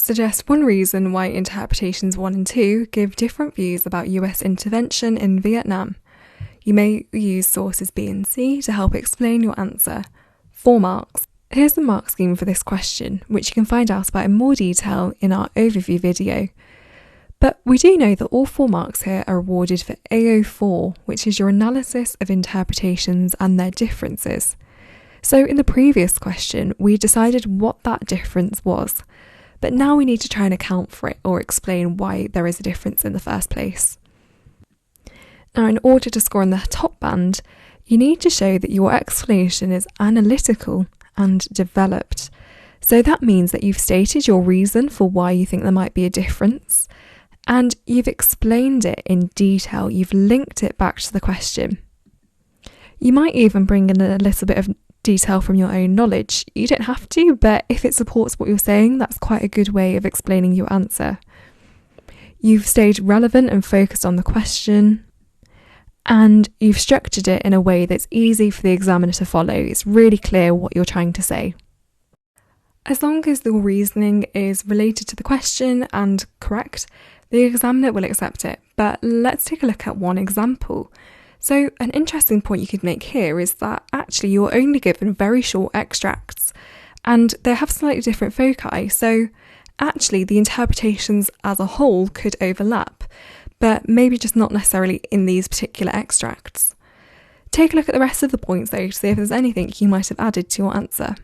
suggest one reason why interpretations 1 and 2 give different views about US intervention in Vietnam. You may use sources B and C to help explain your answer. 4 marks. Here's the mark scheme for this question, which you can find out about in more detail in our overview video. But we do know that all 4 marks here are awarded for AO4, which is your analysis of interpretations and their differences. So in the previous question, we decided what that difference was, but now we need to try and account for it or explain why there is a difference in the first place. Now, in order to score in the top band, you need to show that your explanation is analytical and developed. So that means that you've stated your reason for why you think there might be a difference, and you've explained it in detail. You've linked it back to the question. You might even bring in a little bit of detail from your own knowledge. You don't have to, but if it supports what you're saying, that's quite a good way of explaining your answer. You've stayed relevant and focused on the question, and you've structured it in a way that's easy for the examiner to follow. It's really clear what you're trying to say. As long as the reasoning is related to the question and correct, the examiner will accept it. But let's take a look at one example. So an interesting point you could make here is that actually you're only given very short extracts and they have slightly different foci, so actually the interpretations as a whole could overlap, but maybe just not necessarily in these particular extracts. Take a look at the rest of the points though to see if there's anything you might have added to your answer.